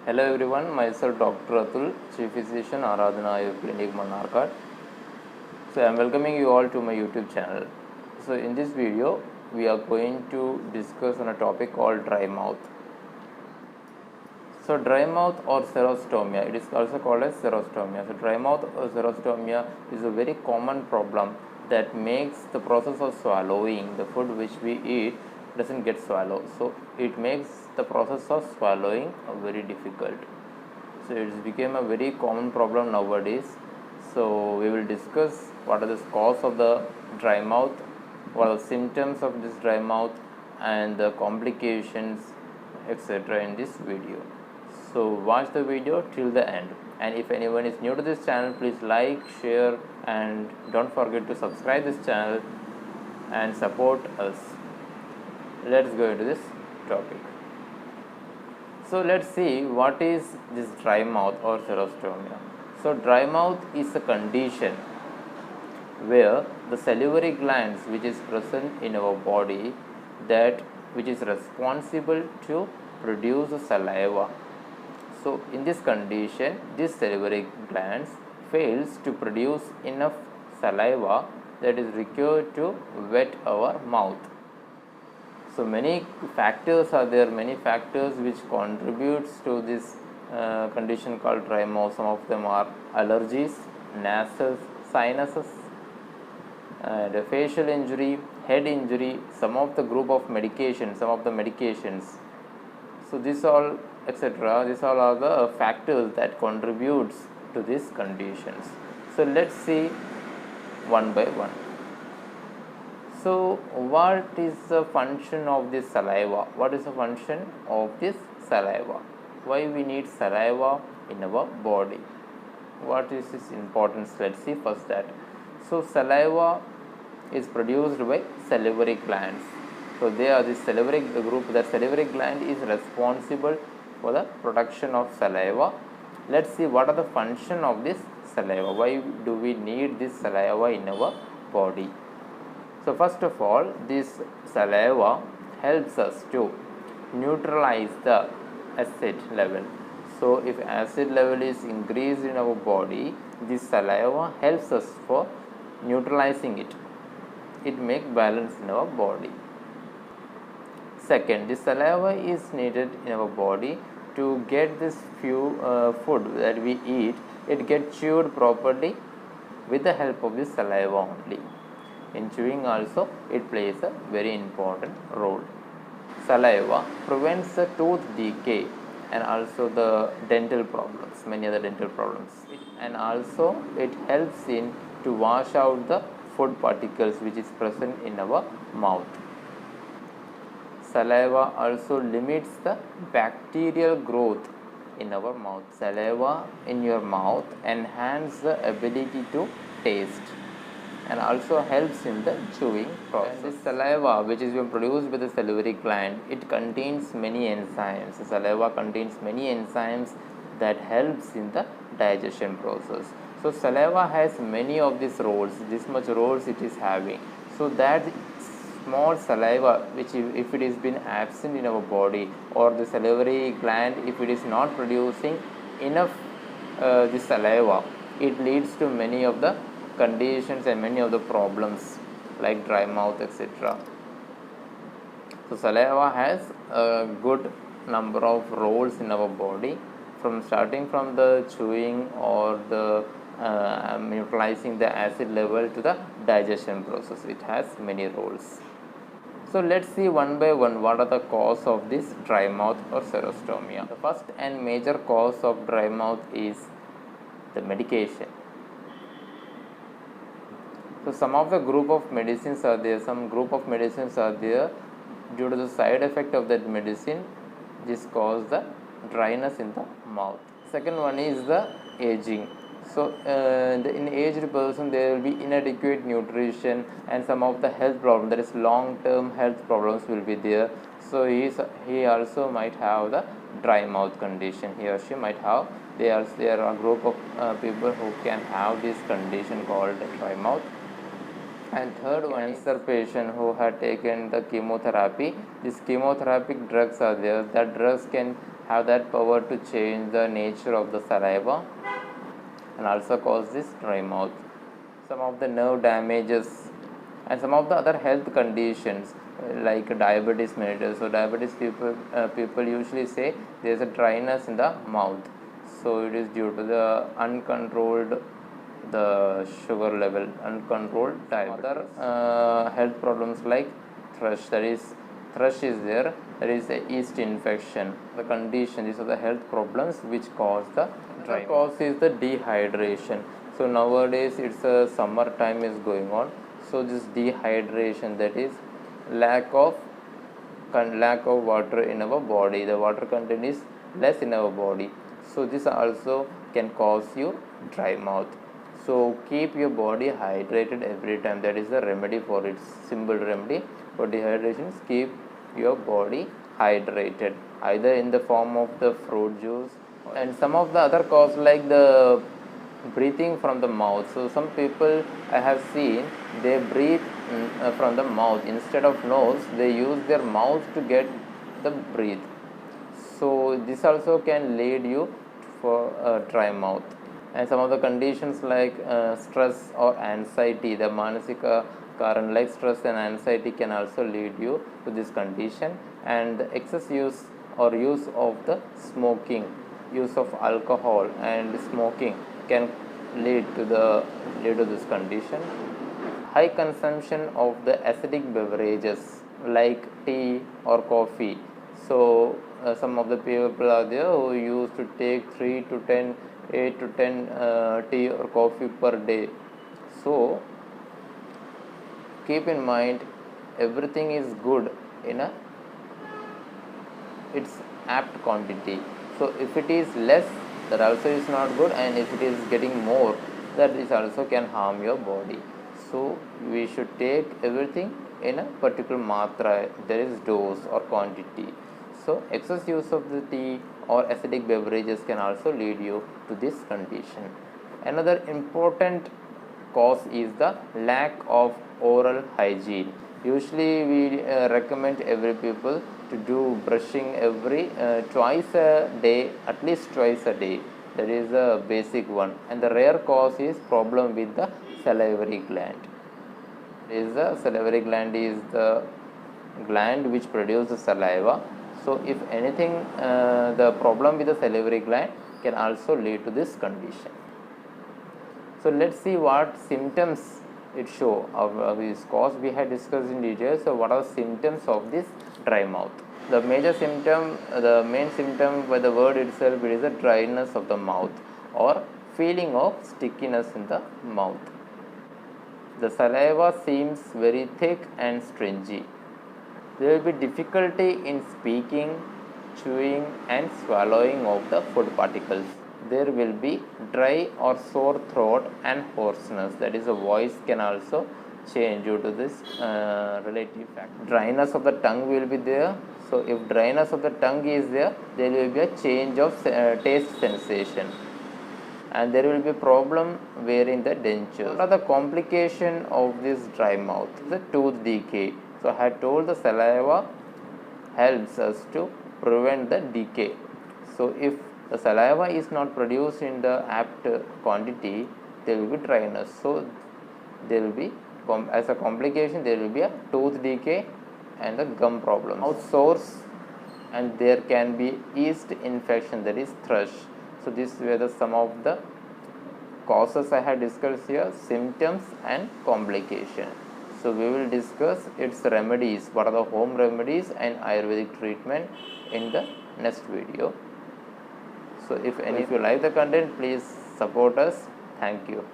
Hello everyone, myself Dr. Atul, Chief Physician, Aradhana Ayur Clinic, Manarkad. So I am welcoming you all to my YouTube channel. So in this video, we are going to discuss on a topic called dry mouth. So dry mouth or xerostomia, it is also called as xerostomia. So dry mouth or xerostomia is a very common problem that makes the process of swallowing the food which we eat doesn't get swallowed. So it makes the process of swallowing very difficult. So it's become a very common problem nowadays. So we will discuss what are the cause of the dry mouth, what are the symptoms of this dry mouth, and the complications, etc. in this video. So watch the video till the end. And if anyone is new to this channel, please like, share, and don't forget to subscribe this channel and support us. Let's go into this topic. So let's see what is this dry mouth or xerostomia. So dry mouth is a condition where the salivary glands which is present in our body that which is responsible to produce saliva. So in this condition, this salivary glands fails to produce enough saliva that is required to wet our mouth. So many factors are there, many factors which contributes to this condition called dry mouth. Some of them are allergies, nasal sinuses, and facial injury, head injury, some of the group of medications, some of the medications. So this all etc. These all are the factors that contributes to these conditions. So let's see one by one. So what is the function of this saliva? What is the function of this saliva? Why we need saliva in our body? What is its importance? Let's see first that. So saliva is produced by salivary glands. So they are the salivary group. The salivary gland is responsible for the production of saliva. Let's see what are the function of this saliva. Why do we need this saliva in our body? So first of all, this saliva helps us to neutralize the acid level. So if acid level is increased in our body, this saliva helps us for neutralizing it. It makes balance in our body. Second, this saliva is needed in our body to get this food that we eat, it gets chewed properly with the help of this saliva only. In chewing also, it plays a very important role. Saliva prevents the tooth decay and also the dental problems, many other dental problems. And also it helps in to wash out the food particles which is present in our mouth. Saliva also limits the bacterial growth in our mouth. Saliva in your mouth enhances the ability to taste and also helps in the chewing process. And this saliva which is being produced by the salivary gland, it contains many enzymes. The saliva contains many enzymes that helps in the digestion process. So saliva has many of these roles, this much roles it is having. So that small saliva which if it is been absent in our body, or the salivary gland if it is not producing enough this saliva, it leads to many of the conditions and many of the problems like dry mouth, etc. So saliva has a good number of roles in our body, from starting from the chewing or the neutralizing the acid level to the digestion process. It has many roles. So let's see one by one what are the cause of this dry mouth or xerostomia. The first and major cause of dry mouth is the medication. So some of the group of medicines are there, due to the side effect of that medicine, this cause the dryness in the mouth. Second one is the aging. So in aged person there will be inadequate nutrition and some of the health problems, that is long term health problems will be there. So he also might have the dry mouth condition, he or she might have. There are a group of people who can have this condition called dry mouth. And third one, cancer patient who had taken the chemotherapy. These chemotherapeutic drugs are there. That drugs can have that power to change the nature of the saliva and also cause this dry mouth. Some of the nerve damages and some of the other health conditions like diabetes mellitus. So diabetes people usually say there is a dryness in the mouth. So it is due to the uncontrolled the sugar level, uncontrolled diabetes. Other health problems like thrush, that is thrush is there, there is a yeast infection, the condition. These are the health problems which cause the dry. The cause is the dehydration. So nowadays it's a summer time is going on, so this dehydration, that is lack of water in our body, the water content is less in our body, so this also can cause you dry mouth. So keep your body hydrated every time, that is the remedy for it. Simple remedy for dehydration is keep your body hydrated, either in the form of the fruit juice. And some of the other cause like the breathing from the mouth. So some people I have seen, they breathe from the mouth instead of nose, they use their mouth to get the breath. So this also can lead you for a dry mouth. And some of the conditions like stress or anxiety, the manasika karan like stress and anxiety can also lead you to this condition. And the excess use or use of the smoking, use of alcohol and smoking can lead to this condition. High consumption of the acidic beverages like tea or coffee. So some of the people are there who used to take 8 to 10 tea or coffee per day. So keep in mind, everything is good in its apt quantity. So if it is less, that also is not good, and if it is getting more, that is also can harm your body. So we should take everything in a particular matra, there is dose or quantity. So excess use of the tea or acidic beverages can also lead you to this condition. Another important cause is the lack of oral hygiene. Usually we recommend every people to do brushing every twice a day, at least twice a day. That is a basic one. And the rare cause is problem with the salivary gland. The salivary gland is the gland which produces saliva. So if anything, the problem with the salivary gland can also lead to this condition. So let's see what symptoms it show of this cause. We had discussed in detail. So what are the symptoms of this dry mouth? The major symptom, the main symptom by the word itself, it is a dryness of the mouth or feeling of stickiness in the mouth. The saliva seems very thick and stringy. There will be difficulty in speaking, chewing and swallowing of the food particles. There will be dry or sore throat and hoarseness, that is the voice can also change due to this relative factor. Dryness of the tongue will be there. So if dryness of the tongue is there, there will be a change of taste sensation, and there will be a problem wearing the dentures. What are the complication of this dry mouth? The tooth decay. So I had told the saliva helps us to prevent the decay. So if the saliva is not produced in the apt quantity, there will be dryness. So there will be, as a complication, there will be a tooth decay and the gum problem. Mouth sores, and there can be yeast infection, that is thrush. So these were the some of the causes I had discussed here, symptoms and complication. So we will discuss its remedies, what are the home remedies and Ayurvedic treatment in the next video. So if you like the content, please support us. Thank you.